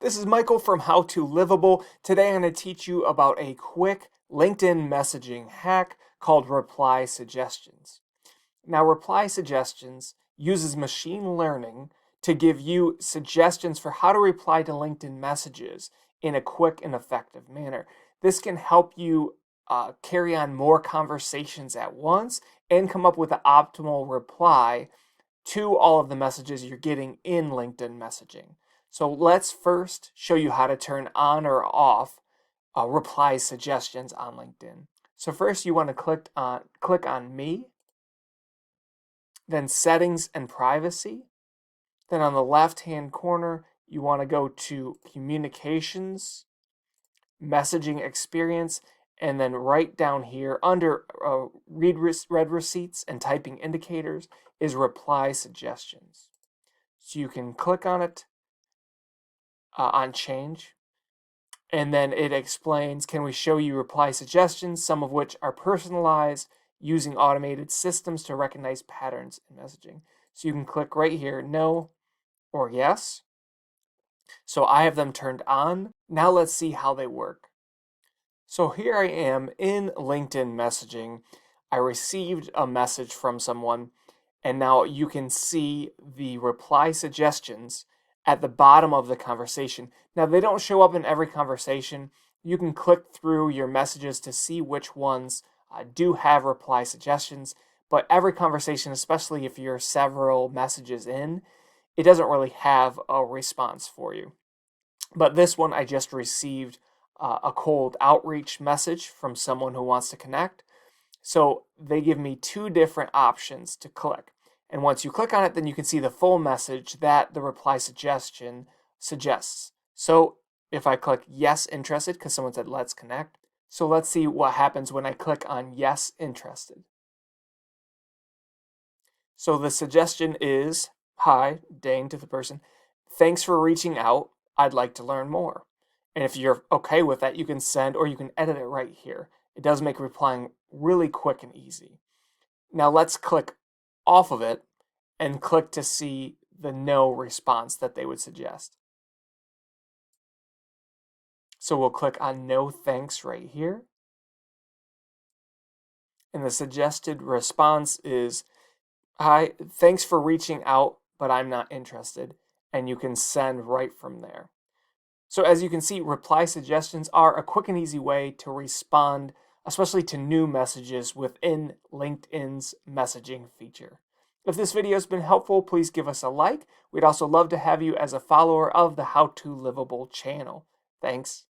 This is Michael from How to Livable. Today I'm going to teach you about a quick LinkedIn messaging hack called Reply Suggestions. Now, Reply Suggestions uses machine learning to give you suggestions for how to reply to LinkedIn messages in a quick and effective manner. This can help you carry on more conversations at once and come up with an optimal reply to all of the messages you're getting in LinkedIn messaging. So let's first show you how to turn on or off reply suggestions on LinkedIn. So first you want to click on Me, then Settings and Privacy. Then on the left-hand corner, you want to go to Communications, Messaging Experience, and then right down here under read receipts and typing indicators is Reply Suggestions. So you can click on it on Change, and then it explains, can we show you reply suggestions, some of which are personalized using automated systems to recognize patterns in messaging. So you can click right here, no or yes. So I have them turned on. Now let's see how they work. So here I am in LinkedIn messaging. I received a message from someone, and now you can see the reply suggestions at the bottom of the conversation. Now, they don't show up in every conversation. You can click through your messages to see which ones do have reply suggestions, but every conversation, especially if you're several messages in, it doesn't really have a response for you. But this one, I just received a cold outreach message from someone who wants to connect. So they give me two different options to click. And once you click on it, then you can see the full message that the reply suggestion suggests. So if I click yes, interested, because someone said let's connect. So let's see what happens when I click on yes, interested. So the suggestion is, hi, Dane to the person, thanks for reaching out. I'd like to learn more. And if you're okay with that, you can send or you can edit it right here. It does make replying really quick and easy. Now let's click off of it and click to see the no response that they would suggest. So we'll click on no thanks right here. And the suggested response is, hi, thanks for reaching out, but I'm not interested. And you can send right from there. So as you can see, reply suggestions are a quick and easy way to respond, especially to new messages within LinkedIn's messaging feature. If this video has been helpful, please give us a like. We'd also love to have you as a follower of the How to Livable channel. Thanks.